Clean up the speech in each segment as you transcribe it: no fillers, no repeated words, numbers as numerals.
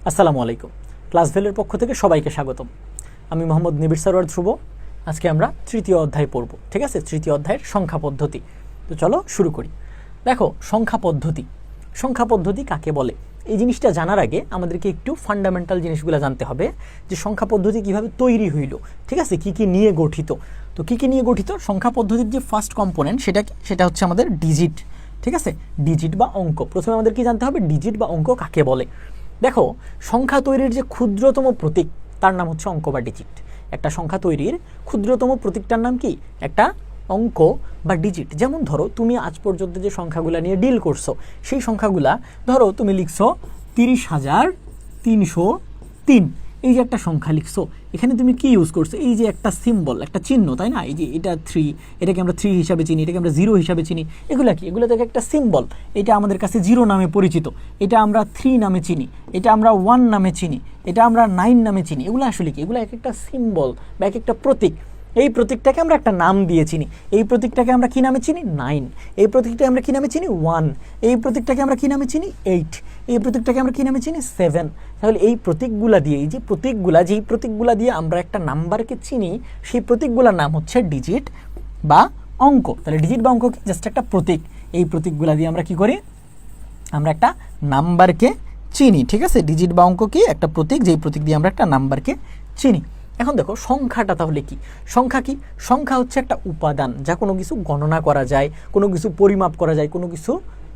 আসসালামু আলাইকুম। ক্লাস ভ্যালের পক্ষ থেকে সবাইকে স্বাগতম। আমি মোহাম্মদ নিবির সরওয়ার ধ্রুব। আজকে আমরা তৃতীয় অধ্যায় পড়ব, ঠিক আছে? তৃতীয় অধ্যায়ের সংখ্যা পদ্ধতি। তো চলো শুরু করি। দেখো, সংখ্যা পদ্ধতি কাকে বলে এই জিনিসটা জানার আগে আমাদেরকে একটু ফান্ডামেন্টাল জিনিসগুলো জানতে হবে, যে সংখ্যা পদ্ধতি কীভাবে তৈরি হইল, ঠিক আছে? কী কী নিয়ে গঠিত। তো কী কী নিয়ে গঠিত? সংখ্যা পদ্ধতির যে ফার্স্ট কম্পোনেন্ট সেটা হচ্ছে আমাদের ডিজিট, ঠিক আছে? ডিজিট বা অঙ্ক। প্রথমে আমাদের কি জানতে হবে, ডিজিট বা অঙ্ক কাকে বলে। দেখো, সংখ্যা তৈরির যে ক্ষুদ্রতম প্রতীক তার নাম হচ্ছে অঙ্ক বা ডিজিট। একটা সংখ্যা তৈরির ক্ষুদ্রতম প্রতীকটার নাম কি? একটা অঙ্ক বা ডিজিট। যেমন ধরো, তুমি আজ পর্যন্ত যে সংখ্যাগুলা নিয়ে ডিল করছো, সেই সংখ্যাগুলা ধরো তুমি লিখছো 30,303। এই যে একটা সংখ্যা লিখছো, এখানে তুমি কি ইউজ করছো? এই যে একটা সিম্বল, একটা চিহ্ন, তাই না? এই যে এটা 3, এটাকে আমরা 3 হিসাবে চিনি, এটাকে আমরা 0 হিসাবে চিনি। এগুলা কি? এগুলো থেকে একটা সিম্বল। এটা আমাদের কাছে 0 নামে পরিচিত, এটা আমরা 3 নামে চিনি, এটা আমরা 1 নামে চিনি, এটা আমরা 9 নামে চিনি। এগুলো আসলে কি? এগুলো এক একটা সিম্বল বা এক একটা প্রতীক। এই প্রতীকটাকে আমরা একটা নাম দিয়ে চিনি। এই প্রতীকটাকে আমরা কি নামে চিনি? 9। এই প্রতীকটাকে আমরা কি নামে চিনি? 1। এই প্রতীকটাকে আমরা কি নামে চিনি? 8। এই প্রতীকটাকে আমরা কি নামে চিনি? 7। তাহলে এই প্রতীকগুলা দিয়ে, যেই প্রতীকগুলা দিয়ে আমরা একটা নাম্বারকে চিনি, সেই প্রতীকগুলোর নাম হচ্ছে ডিজিট বা অঙ্ক। তাহলে ডিজিট বা অঙ্ক কি? জাস্ট একটা প্রতীক। এই প্রতীকগুলা দিয়ে আমরা কি করি? আমরা একটা নাম্বারকে চিনি, ঠিক আছে? ডিজিট বা অঙ্ক কি? একটা প্রতীক, যেই প্রতীক দিয়ে আমরা একটা নাম্বারকে চিনি। এখন দেখো, সংখ্যাটা তাহলে কি? সংখ্যা কি? সংখ্যা হচ্ছে একটা উপাদান, যা কোনো কিছু গণনা করা যায়, কোনো কিছু পরিমাপ করা যায়, কোনো কিছু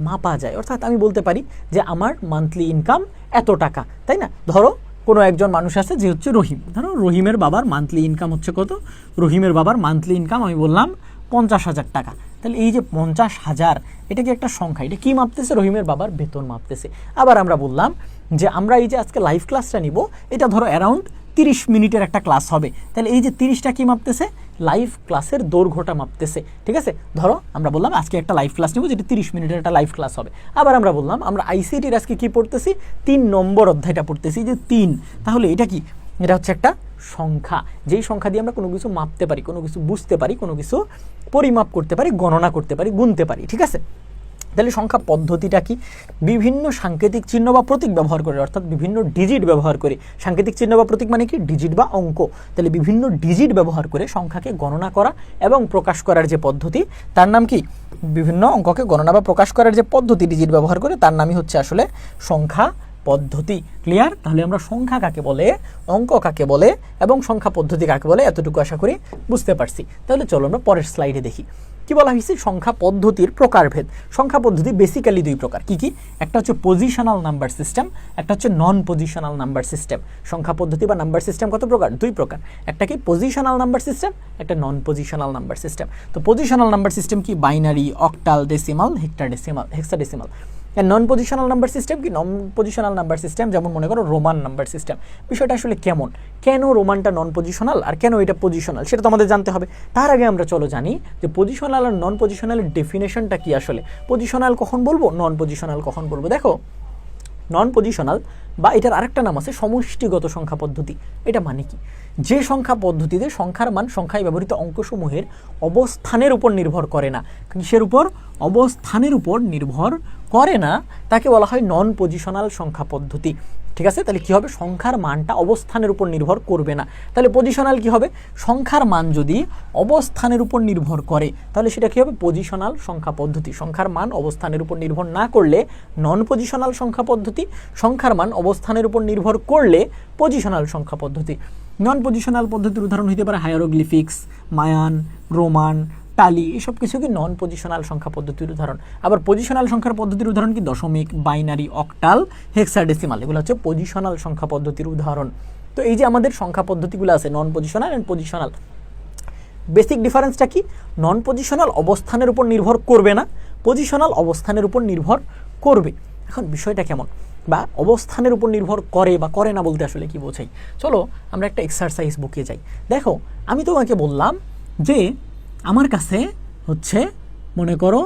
মাপা যায়। অর্থাৎ আমি বলতে পারি যে আমার মান্থলি ইনকাম এত টাকা, তাই না? ধরো কোনো একজন মানুষ আছে যে হচ্ছে রহিম। ধরো রহিমের বাবার মান্থলি ইনকাম হচ্ছে কত? রহিমের বাবার মান্থলি ইনকাম আমি বললাম 50,000 টাকা। তাহলে এই যে 50,000, এটা কি একটা সংখ্যা? এটা কি মাপতেছে? রহিমের বাবার বেতন মাপতেছে। আবার আমরা বললাম যে আমরা এই যে আজকে লাইভ ক্লাসটা নিব, এটা ধরো অ্যারাউন্ড 30 মিনিটের একটা ক্লাস হবে। তাহলে এই যে 30টা কি মাপতেছে? লাইভ ক্লাসের দৈর্ঘ্যটা মাপতেছে, ঠিক আছে? ধরো আমরা বললাম আজকে একটা লাইভ ক্লাস নিব, যেটা 30 মিনিটের একটা লাইভ ক্লাস হবে। আবার আমরা বললাম আমরা আইসিটির আজকে কি পড়তেছি? 3 নম্বর অধ্যায়টা পড়তেছি, যে 3। তাহলে এটা কি? এটা হচ্ছে একটা সংখ্যা, যেই সংখ্যা দিয়ে আমরা কোনো কিছু মাপতে পারি, কোনো কিছু বুঝতে পারি, কোনো কিছু পরিমাপ করতে পারি, গণনা করতে পারি, গুনতে পারি, ঠিক আছে? তাহলে সংখ্যা পদ্ধতিটা কি? বিভিন্ন সাংকেতিক চিহ্ন বা প্রতীক ব্যবহার করে, অর্থাৎ বিভিন্ন ডিজিট ব্যবহার করে। সাংকেতিক চিহ্ন বা প্রতীক মানে কি? ডিজিট বা অঙ্ক। তাহলে বিভিন্ন ডিজিট ব্যবহার করে সংখ্যাকে গণনা করা এবং প্রকাশ করার যে পদ্ধতি, তার নাম কি? বিভিন্ন অঙ্ককে গণনা বা প্রকাশ করার যে পদ্ধতি ডিজিট ব্যবহার করে, তার নামই হচ্ছে আসলে সংখ্যা পদ্ধতি। ক্লিয়ার? তাহলে আমরা সংখ্যা কাকে বলে, অঙ্ক কাকে বলে এবং সংখ্যা পদ্ধতি কাকে বলে, এতটুকু আশা করি বুঝতে পারছি। তাহলে চলো আমরা পরের স্লাইডে দেখি কি বলা হয়েছে। সংখ্যা পদ্ধতির প্রকারভেদ। সংখ্যা পদ্ধতি বেসিক্যালি 2 প্রকার। কি কি? একটা হচ্ছে পজিশনাল নাম্বার সিস্টেম, একটা হচ্ছে নন পজিশনাল নাম্বার সিস্টেম। সংখ্যা পদ্ধতি বা নাম্বার সিস্টেম কত প্রকার? 2 প্রকার। একটা কি? পজিশনাল নাম্বার সিস্টেম, একটা নন পজিশনাল নাম্বার সিস্টেম। তো পজিশনাল নাম্বার সিস্টেম কি? Binary, octal, decimal, hexadecimal. Non positional number system কি? নন পজিশনাল নাম্বার সিস্টেম যেমন মনে করো রোমান নাম্বার সিস্টেম। বিষয়টা আসলে কেমন? কেন রোমানটা নন পজিশনাল আর কেন এটা পজিশনাল, সেটা তো আমাদের জানতে হবে। তার আগে আমরা চলো জানি যে পজিশনাল আর নন পজিশনালের ডেফিনেশনটা কি আসলে। পজিশনাল কখন বলবো, নন পজিশনাল কখন বলবো? দেখো, নন পজিশনাল বা এটার আরেকটা নাম আছে সমষ্টিগত সংখ্যা পদ্ধতি। এটা মানে কি? যে সংখ্যা পদ্ধতিতে সংখ্যার মান সংখ্যায় ব্যবহৃত অঙ্কসমূহের অবস্থানের উপর নির্ভর করে না। কিসের উপর? অবস্থানের উপর নির্ভর করে না, তাকে বলা হয় নন পজিশনাল সংখ্যা পদ্ধতি, ঠিক আছে? তাহলে কি হবে? সংখ্যার মানটা অবস্থানের উপর নির্ভর করবে না। তাহলে পজিশনাল কি হবে? সংখ্যার মান যদি অবস্থানের উপর নির্ভর করে, তাহলে সেটা কি হবে? পজিশনাল সংখ্যা পদ্ধতি। সংখ্যার মান অবস্থানের উপর নির্ভর না করলে নন পজিশনাল সংখ্যা পদ্ধতি, সংখ্যার মান অবস্থানের উপর নির্ভর করলে পজিশনাল সংখ্যা পদ্ধতি। নন পজিশনাল পদ্ধতির উদাহরণ হতে পারে হায়ারোগ্লিফিক্স, মায়ান, রোমান, টালি, এসব কিছু কি নন পজিশনাল সংখ্যা পদ্ধতির উদাহরণ। আবার পজিশনাল সংখ্যার পদ্ধতির উদাহরণ কি? দশমিক, বাইনারি, অক্টাল, হেক্সাডেসিমাল। এগুলো হচ্ছে পজিশনাল সংখ্যা পদ্ধতির উদাহরণ। তো এই যে আমাদের সংখ্যা পদ্ধতিগুলো আছে, non positional and positional, basic ডিফারেন্সটা কি? নন পজিশনাল অবস্থানের উপর নির্ভর করবে না, পজিশনাল অবস্থানের উপর নির্ভর করবে। এখন বিষয়টা কেমন? বা অবস্থানের উপর নির্ভর করে বা করে না বলতে আসলে কি বোঝাই? চলো আমরা একটা এক্সারসাইজ বুকে যাই। দেখো, আমি তোমাকে বললাম যে আমার কাছে হচ্ছে মনে করো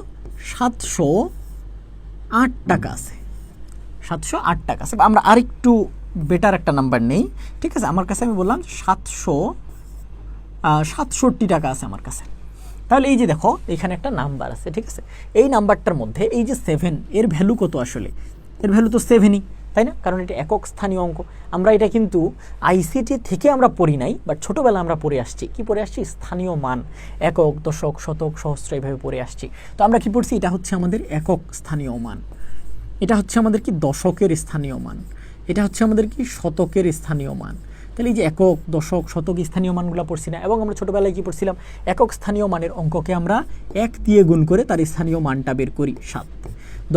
708 টাকা আছে, 708 টাকা আছে। আমরা আরেকটু বেটার একটা নাম্বার নেই, ঠিক আছে? আমার কাছে আমি বললাম 767 টাকা আছে আমার কাছে। তাহলে এই যে দেখো, এখানে একটা নাম্বার আছে, ঠিক আছে? এই নাম্বারটার মধ্যে এই যে 7, এর ভ্যালু কত আসলে? এর ভ্যালু তো 7ই, তাই না? কারণ এটা একক স্থানীয় অঙ্ক। আমরা এটা কিন্তু আইসিটি থেকে আমরা পড়ি নাই, বাট ছোটোবেলা আমরা পড়ে আসছি। কি পড়ে আসছি? স্থানীয় মান, একক, দশক, শতক, সহস্র, এইভাবে পড়ে আসছি। তো আমরা কি পড়ছি? এটা হচ্ছে আমাদের একক স্থানীয় মান, এটা হচ্ছে আমাদের কি দশকের স্থানীয় মান, এটা হচ্ছে আমাদের কি শতকের স্থানীয় মান। তাহলে এই যে একক, দশক, শতক স্থানীয় মানগুলো পড়ছি না? এবং আমরা ছোটোবেলায় কি পড়ছিলাম? একক স্থানীয় মানের অঙ্ককে আমরা 1 দিয়ে গুণ করে তার স্থানীয় মানটা বের করি 7।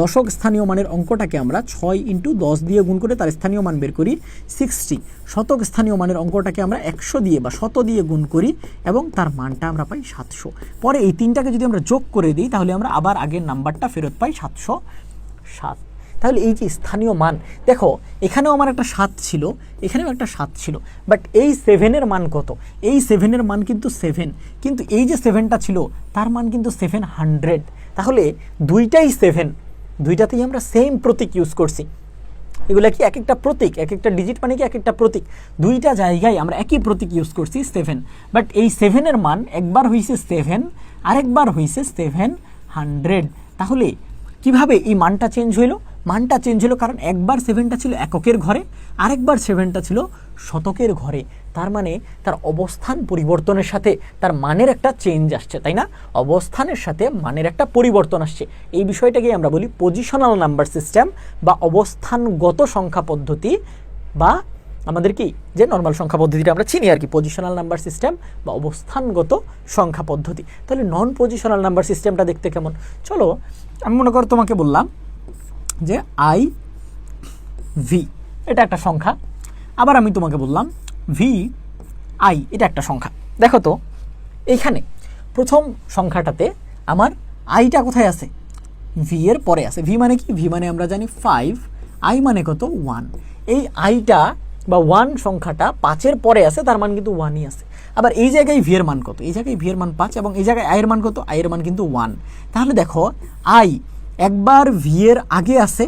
দশক স্থানীয় মানের অঙ্কটাকে আমরা 6 × 10 দিয়ে গুণ করে তার স্থানীয় মান বের করি 60। শতক স্থানীয় মানের অঙ্কটাকে আমরা 100 দিয়ে বা 100 দিয়ে গুণ করি এবং তার মানটা আমরা পাই 700। পরে এই তিনটাকে যদি আমরা যোগ করে দিই তাহলে আমরা আবার আগের নাম্বারটা ফেরত পাই 707। তাহলে এই যে স্থানীয় মান, দেখো এখানেও আমার একটা 7 ছিল, এখানেও একটা 7 ছিল, বাট এই 7-এর মান কত? এই 7-এর মান কিন্তু 7, কিন্তু এই যে 7টা ছিল তার মান কিন্তু 700। তাহলে দুইটাই 7, দুইটাতেই আমরা সেম প্রতীক ইউজ করছি। এগুলা কি এক একটা প্রতীক, এক একটা ডিজিট মানে কি এক একটা প্রতীক, দুইটা জায়গায় আমরা একই প্রতীক ইউজ করছি 7। বাট এই 7-এর মান একবার হয়েছে 7, আরেকবার হয়েছে 700। তাহলে কিভাবে এই মানটা চেঞ্জ হইলো? মানটা চেঞ্জ হলো কারণ একবার 7টা ছিল এককের ঘরে, আরেকবার 7টা ছিল শতকের ঘরে। তার মানে তার অবস্থান পরিবর্তনের সাথে তার মানের একটা চেঞ্জ আসছে, তাই না? অবস্থানের সাথে মানের একটা পরিবর্তন আসছে। এই বিষয়টাকে আমরা বলি পজিশনাল নাম্বার সিস্টেম বা অবস্থানগত সংখ্যা পদ্ধতি, বা আমাদের কি যে নর্মাল সংখ্যা পদ্ধতিটা আমরা চিনি আর কি, পজিশনাল নাম্বার সিস্টেম বা অবস্থানগত সংখ্যা পদ্ধতি। তাহলে নন পজিশনাল নাম্বার সিস্টেমটা দেখতে কেমন? চলো আমি মনে করো তোমাকে বললাম যে IV এটা একটা সংখ্যা, আবার আমি তোমাকে বললাম VI এটা একটা সংখ্যা। দেখো তো এইখানে প্রথম সংখ্যাটাতে আমার আইটা কোথায় আছে? V এর পরে আছে। V মানে কি? V মানে আমরা জানি 5, I মানে কত? 1। এই আইটা বা 1 সংখ্যাটা 5-এর পরে আছে, তার মান কিন্তু 1ই আছে। আবার এই জায়গায় V এর মান কত? এই জায়গায় V এর মান 5 এবং এই জায়গায় I এর মান কত? I এর মান কিন্তু 1। তাহলে দেখো I একবার V এর আগে আছে,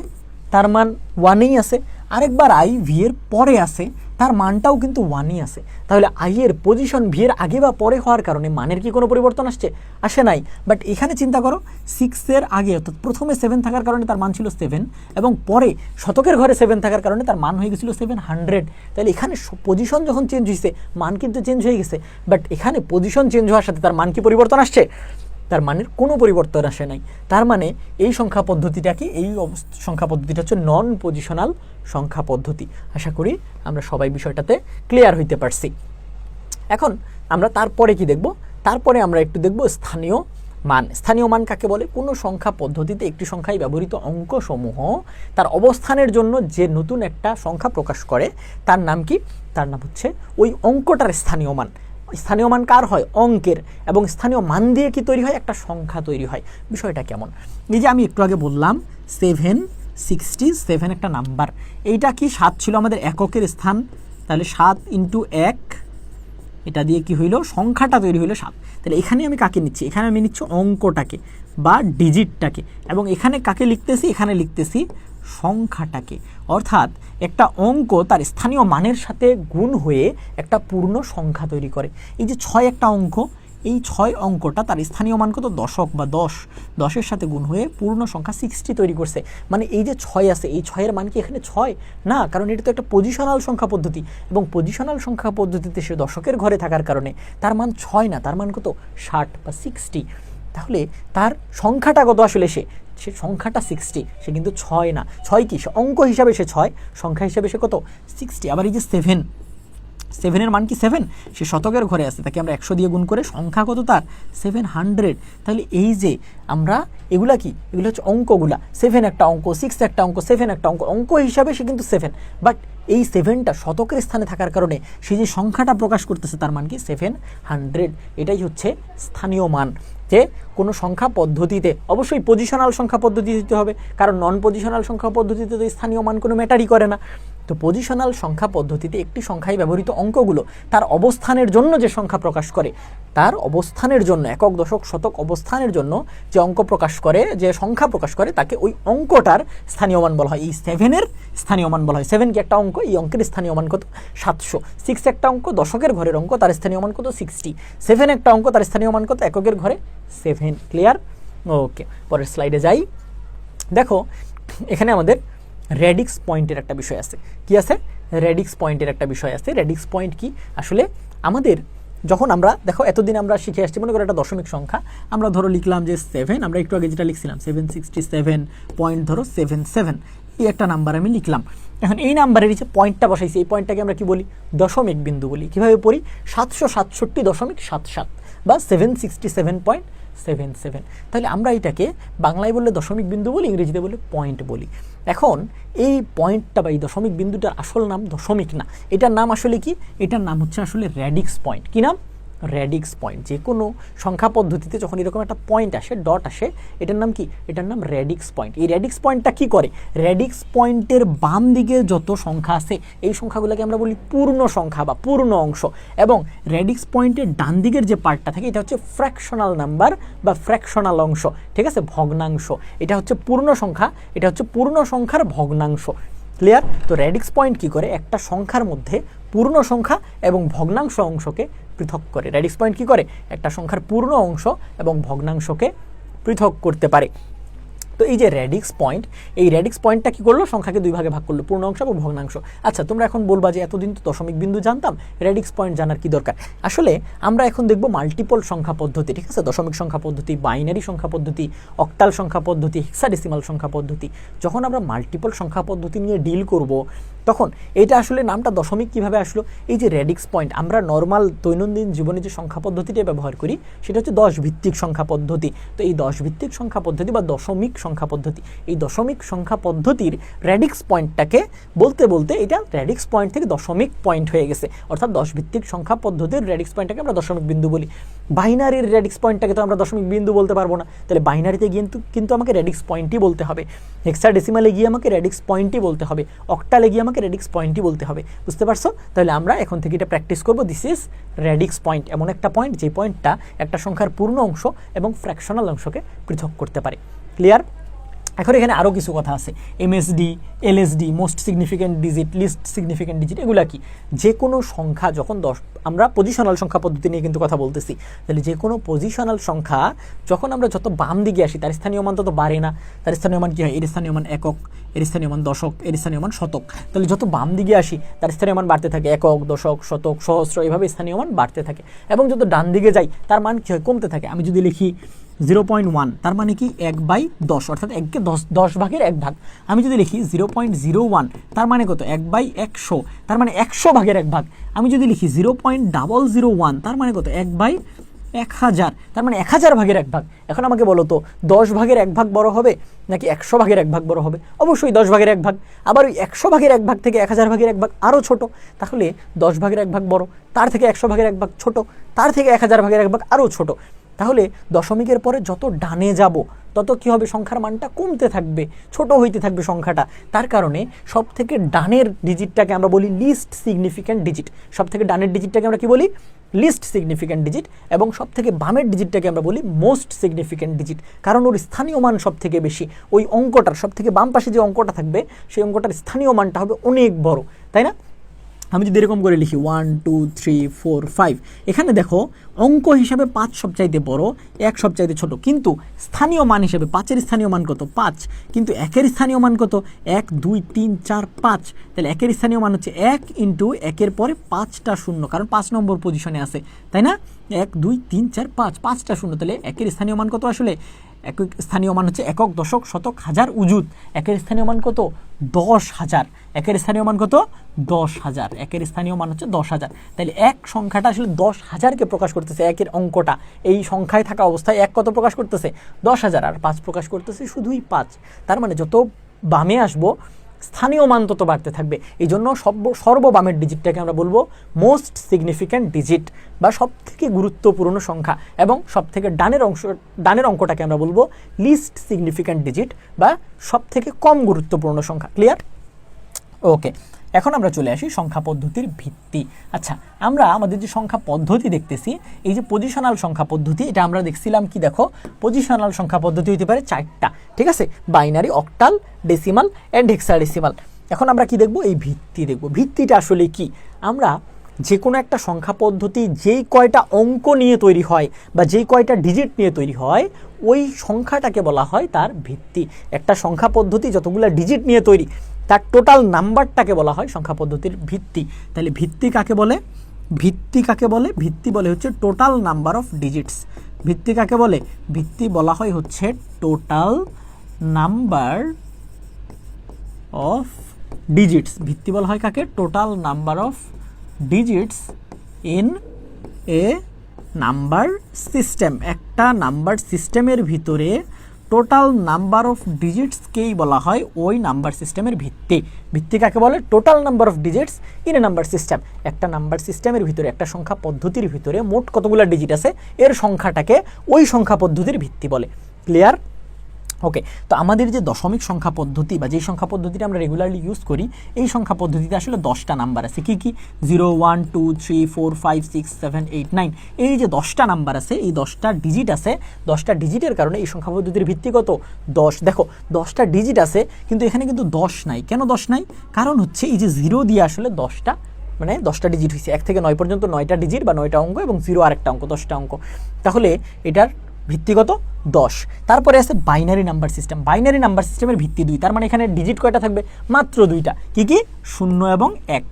তার মান 1ই আছে, আরেকবার I V এর পরে আছে, তার মানটাও কিন্তু 1ই আছে। তাহলে I এর পজিশন V এর আগে বা পরে হওয়ার কারণে মানের কি কোনো পরিবর্তন আসছে? আসে নাই। বাট এখানে চিন্তা করো 6-এর আগে, অর্থাৎ প্রথমে 7 থাকার কারণে তার মান ছিল 7 এবং পরে শতকের ঘরে 7 থাকার কারণে তার মান হয়ে গেছিল 700। তাহলে এখানে পজিশন যখন চেঞ্জ হয়েছে মান কিন্তু চেঞ্জ হয়ে গেছে, বাট এখানে পজিশন চেঞ্জ হওয়ার সাথে তার মান কি পরিবর্তন আসছে? তার মানের কোনো পরিবর্তন আসে নাই। তার মানে এই সংখ্যা পদ্ধতিটা কি? এই সংখ্যা পদ্ধতিটা হচ্ছে নন পজিশনাল সংখ্যা পদ্ধতি। আশা করি আমরা সবাই বিষয়টাতে ক্লিয়ার হইতে পারছি। এখন আমরা তারপরে কি দেখব? তারপরে আমরা একটু দেখব স্থানীয় মান। স্থানীয় মান কাকে বলে? কোনো সংখ্যা পদ্ধতিতে একটি সংখ্যায় ব্যবহৃত অঙ্কসমূহ তার অবস্থানের জন্য যে নতুন একটা সংখ্যা প্রকাশ করে তার নাম কি? তার নাম হচ্ছে ওই অঙ্কটার স্থানীয় মান। স্থানীয় মান কার হয়? অঙ্কের। এবং স্থানীয় মান দিয়ে কি তৈরি হয়? একটা সংখ্যা তৈরি হয়। বিষয়টা কেমন? এই যে আমি একটু আগে বললাম 767 একটা নাম্বার, এইটা কি 7 ছিল আমাদের এককের স্থান, তাহলে 7 × 1 এটা দিয়ে কি হইল? সংখ্যাটা তৈরি হইলো 7। তাহলে এখানে আমি কাকে নিচ্ছি? এখানে আমি নিচ্ছি অঙ্কটাকে বা ডিজিটটাকে, এবং এখানে কাকে লিখতেছি? এখানে লিখতেছি সংখ্যাটাকে। অর্থাৎ একটা অঙ্ক তার স্থানীয় মানের সাথে গুণ হয়ে একটা পূর্ণ সংখ্যা তৈরি করে। এই যে 6 একটা অঙ্ক, এই 6 অঙ্কটা তার স্থানীয় মান কত? দশক বা 10-এর সাথে গুণ হয়ে পূর্ণ সংখ্যা 60 তৈরি করছে। মানে এই যে 6 আছে, এই 6-এর মান কি এখানে 6 না? কারণ এটা তো একটা পজিশনাল সংখ্যা পদ্ধতি, এবং পজিশনাল সংখ্যা পদ্ধতিতে সে দশকের ঘরে থাকার কারণে তার মান 6 না, তার মান কত? 60 বা 60। তাহলে তার সংখ্যাটা কত আসলে? সে সংখ্যাটা 60, সে কিন্তু 6 না। 6 কি? অঙ্ক হিসাবে সে 6, সংখ্যা হিসাবে সে কত? 60। আবার এই যে 7-এর মান কি 7? সে শতকের ঘরে আছে, তাকে আমরা 100 দিয়ে গুণ করে সংখ্যা কত তার? 700। তাহলে এই যে আমরা এগুলা কি? এগুলো হচ্ছে অঙ্কগুলা। 7 একটা অঙ্ক, 6 একটা অঙ্ক, 7 একটা অঙ্ক, অঙ্ক হিসাবে সে কিন্তু 7, বাট এই 7টা শতকের স্থানে থাকার কারণে সে যে সংখ্যাটা প্রকাশ করতেছে তার মান কি? 700। এটাই হচ্ছে স্থানীয় মান। যে কোনো সংখ্যা পদ্ধতিতে অবশ্যই পজিশনাল সংখ্যা পদ্ধতি দিতে হবে, কারণ নন পজিশনাল সংখ্যা পদ্ধতিতে তো স্থানীয় মান কোনো ম্যাটারই করে না। তো পজিশনাল সংখ্যা পদ্ধতিতে একটি সংখ্যায় ব্যবহৃত অঙ্কগুলো তার অবস্থানের জন্য যে সংখ্যা প্রকাশ করে, তার অবস্থানের জন্য একক, দশক, শতক অবস্থানের জন্য যে অঙ্ক প্রকাশ করে, যে সংখ্যা প্রকাশ করে, তাকে ওই অঙ্কটার স্থানীয় মান বলা হয়। এই 7-এর স্থানীয় মান বলা হয়। 7 কি একটা অঙ্ক, এই অঙ্কের স্থানীয় মান কত? 700। 6 একটা অঙ্ক, দশকের ঘরের অঙ্ক, তার স্থানীয় মান কত? 60। 7 একটা অঙ্ক, তার স্থানীয় মান কত? এককের ঘরে 7। ক্লিয়ার? ওকে, পরের স্লাইডে যাই। দেখো এখানে আমাদের রেডিক্স পয়েন্টের একটা বিষয় আছে। কি আছে? রেডিক্স পয়েন্টের একটা বিষয় আছে। রেডিক্স পয়েন্ট কি? আসলে আমাদের যখন আমরা দেখো এতদিন আমরা শিখে আসছি, মনে করো একটা দশমিক সংখ্যা, আমরা ধরো লিখলাম যে 7, আমরা একটু আগে যেটা লিখছিলাম 767 পয়েন্ট ধরো 77, এই একটা নাম্বার আমি লিখলাম। এখন এই নাম্বারের নিচে পয়েন্টটা বসাইছি, এই পয়েন্টটাকে আমরা কি বলি? দশমিক বিন্দু বলি। কীভাবে পড়ি? 767.77 বা 767.77। তাহলে আমরা এটাকে বাংলায় বললে দশমিক বিন্দু বলি, ইংরেজিতে বললে পয়েন্ট বলি। এখন এই পয়েন্টটা বা এই দশমিক বিন্দুটার আসল নাম দশমিক না, এটার নাম আসলে কি? এটার নাম হচ্ছে আসলে রেডিক্স পয়েন্ট। কি নাম? Radix point. যে কোনো সংখ্যা পদ্ধতিতে যখন এরকম একটা পয়েন্ট আসে, ডট আসে, এটার নাম কি? এটার নাম রেডিক্স পয়েন্ট। এই রেডিক্স পয়েন্টটা কি করে? রেডিক্স পয়েন্টের বাম দিকে যত সংখ্যা আছে এই সংখ্যাগুলোকে আমরা বলি পূর্ণ সংখ্যা বা পূর্ণ অংশ, এবং রেডিক্স পয়েন্টের ডান দিকের যে পার্টটা থাকে এটা হচ্ছে ফ্র্যাকশনাল নাম্বার বা ফ্র্যাকশনাল অংশ, ঠিক আছে? ভগ্নাংশ। এটা হচ্ছে পূর্ণ সংখ্যা, এটা হচ্ছে পূর্ণ সংখ্যার ভগ্নাংশ। ক্লিয়ার? তো রেডিক্স পয়েন্ট কি করে? একটা সংখ্যার মধ্যে পূর্ণ সংখ্যা এবং ভগ্নাংশ অংশকে পৃথক করে। রেডিক্স পয়েন্ট কি করে? একটা সংখ্যার পূর্ণ অংশ এবং ভগ্নাংশকে পৃথক করতে পারে। তো এই যে রেডিক্স পয়েন্ট, এই রেডিক্স পয়েন্টটা কি করলো? সংখ্যাকে দুই ভাগে ভাগ করলো, পূর্ণ অংশ এবং ভগ্নাংশ। আচ্ছা, তোমরা এখন বলবা যে এতদিন তো দশমিক বিন্দু জানতাম, রেডিক্স পয়েন্ট জানার কি দরকার? আসলে আমরা এখন দেখব মাল্টিপল সংখ্যা পদ্ধতি, ঠিক আছে? দশমিক সংখ্যা পদ্ধতি, বাইনারি সংখ্যা পদ্ধতি, অক্টাল সংখ্যা পদ্ধতি, হেক্সাডেসিমাল সংখ্যা পদ্ধতি। যখন আমরা মাল্টিপল সংখ্যা পদ্ধতি নিয়ে ডিল করব, তখন এটা আসলে নামটা দশমিক কিভাবে আসলো? এই যে রেডিক্স পয়েন্ট, আমরা নর্মাল দৈনন্দিন জীবনে যে সংখ্যা পদ্ধতিটা ব্যবহার করি সেটা হচ্ছে 10 ভিত্তিক সংখ্যা পদ্ধতি। তো এই 10 ভিত্তিক সংখ্যা পদ্ধতি বা দশমিক সংখ্যা পদ্ধতি, এই দশমিক সংখ্যা পদ্ধতির রেডিক্স পয়েন্টটাকে বলতে বলতে এটা রেডিক্স পয়েন্ট থেকে দশমিক পয়েন্ট হয়ে গেছে। অর্থাৎ 10 ভিত্তিক সংখ্যা পদ্ধতির রেডিক্স পয়েন্টটাকে আমরা দশমিক বিন্দু বলি। বাইনারির রেডিক্স পয়েন্টটাকে তো আমরা দশমিক বিন্দু বলতে পারবো না, তাহলে বাইনারিতে গিয়ে কিন্তু আমাকে রেডিক্স পয়েন্টই বলতে হবে। হেক্সাডেসিমালে গিয়ে আমাকে রেডিক্স পয়েন্টই বলতে হবে। অক্টালে গিয়ে আমাকে রেডিক্স পয়েন্টই বলতে হবে। বুঝতে পারছো? তাহলে আমরা এখন থেকে এটা প্র্যাকটিস করব। দিস ইজ রেডিক্স পয়েন্ট, এমন একটা পয়েন্ট যে পয়েন্টটা একটা সংখ্যার পূর্ণ অংশ এবং ফ্র্যাকশনাল অংশকে পৃথক করতে পারে। ক্লিয়ার? এখন এখানে আরও কিছু কথা আছে। MSD, LSD, most significant digit, list significant digit, এগুলা কি? যে কোনো সংখ্যা যখন আমরা পজিশনাল সংখ্যা পদ্ধতি নিয়ে কিন্তু কথা বলতেছি, তাহলে যে কোনো পজিশনাল সংখ্যা যখন আমরা যত বাম দিকে আসি তার স্থানীয় মান তত বাড়ে না। তার স্থানীয় মান কী হয়? এর স্থানীয় মান একক, এর স্থানীয় মান দশক, এর স্থানীয় মান শতক। তাহলে যত বাম দিকে আসি তার স্থানীয় মান বাড়তে থাকে, একক, দশক, শতক, সহস্র, এভাবে স্থানীয় মান বাড়তে থাকে। এবং যত ডান দিকে যাই তার মান কী হয়? কমতে থাকে। আমি যদি লিখি 0.1, তার মানে কি 1/10, অর্থাৎ 1কে 10 ভাগের 1 ভাগ। আমি যদি লিখি 0.01, তার মানে কত? 1/100, তার মানে 100 ভাগের 1 ভাগ। আমি যদি লিখি 0.001, তার মানে কত? 1/1000, তার মানে 1000 ভাগের 1 ভাগ। এখন আমাকে বলো তো 10 ভাগের 1 ভাগ বড় হবে নাকি 100 ভাগের 1 ভাগ বড় হবে? অবশ্যই 10 ভাগের 1 ভাগ। আবার ওই 100 ভাগের 1 ভাগ থেকে 1000 ভাগের 1 ভাগ আরও ছোট, তাহলে 10 ভাগের 1 ভাগ বড়, তার থেকে 100 ভাগের 1 ভাগ ছোট, তার থেকে 1000 ভাগের 1 ভাগ আরও ছোট। তাহলে দশমিকের পরে যত ডানে যাব তত কী হবে? সংখ্যার মানটা কমতে থাকবে, ছোট হইতে থাকবে সংখ্যাটা। তার কারণে সব থেকে ডানের ডিজিটটাকে আমরা বলি লিস্ট সিগনিফিক্যান্ট ডিজিট। সব থেকে ডানের ডিজিটটাকে আমরা কি বলি? List significant digit. এবং সব থেকে বামের ডিজিটটাকে আমরা বলি মোস্ট সিগনিফিক্যান্ট ডিজিট, কারণ ওর স্থানীয় মান সব থেকে বেশি। ওই অঙ্কটার সব থেকে বাম পাশে যে অঙ্কটা থাকবে সেই অঙ্কটার স্থানীয় মানটা হবে অনেক বড়, তাই না? আমি যদি এরকম করে লিখি 1 2 3 4 5, এখানে দেখো অঙ্ক হিসাবে 5 সবচাইতে বড়, 1 সবচাইতে ছোট, কিন্তু স্থানীয় মান হিসেবে 5-এর স্থানীয় মান কত? 5। কিন্তু 1-এর স্থানীয় মান কত? 1 2 3 4 5। তাহলে 1-এর স্থানীয় মান হচ্ছে 1 ইন্টু 1-এর পরে 5টা শূন্য, কারণ 5 নম্বর পজিশনে আছে, তাই না? 1 2 3 4 5, 5টা শূন্য। তাহলে 1-এর স্থানীয় মান কত আসলে? একক স্থানীয় মান হচ্ছে একক, দশক, শতক, হাজার, উজুত। 1-এর স্থানীয় মান কত? 10,000। 1-এর স্থানীয় মান কত? 10,000। 1-এর স্থানীয় মান হচ্ছে 10,000। তাহলে 1 সংখ্যাটা আসলে 10,000কে প্রকাশ করতেছে। 1-এর অঙ্কটা এই সংখ্যায় থাকা অবস্থায় 1 কত প্রকাশ করতেছে? 10,000। আর 5 প্রকাশ করতেছে শুধুই 5। তার মানে যত বামে আসবো স্থানীয় মান তত বাড়তে থাকবে। এই জন্য সর্ববামের ডিজিটটাকে আমরা বলবো মোস্ট সিগনিফিক্যান্ট ডিজিট বা সবথেকে গুরুত্বপূর্ণ সংখ্যা, এবং সবথেকে ডানের অঙ্কটাকে আমরা বলবো লিস্ট সিগনিফিক্যান্ট ডিজিট বা সবথেকে কম গুরুত্বপূর্ণ সংখ্যা। ক্লিয়ার? ওকে, এখন আমরা চলে আসি সংখ্যা পদ্ধতির ভিত্তি। আচ্ছা, আমরা আমাদের যে সংখ্যা পদ্ধতি দেখতেছি, এই যে পজিশনাল সংখ্যা পদ্ধতি, এটা আমরা দেখছিলাম কি? দেখো, পজিশনাল সংখ্যা পদ্ধতি হতে পারে 4টা, ঠিক আছে? Binary, octal, decimal and hexadecimal. এখন আমরা কি দেখব? এই ভিত্তি দেখব। ভিত্তিটা আসলে কি? আমরা যে কোনো একটা সংখ্যা পদ্ধতি যেই কয়টা অঙ্ক নিয়ে তৈরি হয় বা যেই কয়টা ডিজিট নিয়ে তৈরি হয় ওই সংখ্যাটাকে বলা হয় তার ভিত্তি। একটা সংখ্যা পদ্ধতি যতগুলো ডিজিট নিয়ে তৈরি তার টোটাল নাম্বারটাকে বলা হয় সংখ্যা পদ্ধতির ভিত্তি। তাহলে ভিত্তি কাকে বলে? ভিত্তি কাকে বলে? ভিত্তি বলে হচ্ছে টোটাল নাম্বার অফ ডিজিটস। ভিত্তি কাকে বলে? ভিত্তি বলা হয় হচ্ছে টোটাল নাম্বার অফ ডিজিটস। ভিত্তি বলা হয় কাকে? Total number of digits in a number system. একটা নাম্বার সিস্টেমের ভিতরে টোটাল নাম্বার অফ ডিজিটসকেই বলা হয় ওই নাম্বার সিস্টেমের ভিত্তি। ভিত্তি কাকে বলে? Total number of digits in a number system. একটা নাম্বার সিস্টেমের ভিতরে, একটা সংখ্যা পদ্ধতির ভিতরে মোট কতগুলো ডিজিট আছে এর সংখ্যাটাকে ওই সংখ্যা পদ্ধতির ভিত্তি বলে। ক্লিয়ার? ওকে, তো আমাদের যে দশমিক সংখ্যা পদ্ধতি বা যেই সংখ্যা পদ্ধতিটা আমরা রেগুলারলি ইউজ করি, এই সংখ্যা পদ্ধতিতে আসলে 10টা নাম্বার আছে। কি কি? 0 1 2 3 4 5 6 7 8 9। এই যে 10টা নাম্বার আছে, এই 10টা ডিজিট আছে। 10টা ডিজিটের কারণে এই সংখ্যা পদ্ধতির ভিত্তি কত? 10। দেখো 10টা ডিজিট আছে, কিন্তু এখানে কিন্তু 10 নাই। কেন 10 নাই? কারণ হচ্ছে এই যে 0 দিয়ে আসলে 10টা মানে 10টা ডিজিট হয়েছে। 1 থেকে 9 পর্যন্ত 9টা ডিজিট বা 9টা অঙ্ক এবং 0 আরেকটা অঙ্ক, 10টা অঙ্ক। তাহলে এটার ভিত্তিগত 10। তারপরে আছে binary number system. Binary number সিস্টেমের ভিত্তি 2। তার মানে এখানে ডিজিট কয়টা থাকবে? মাত্র 2টা। কি কি? 0 এবং 1।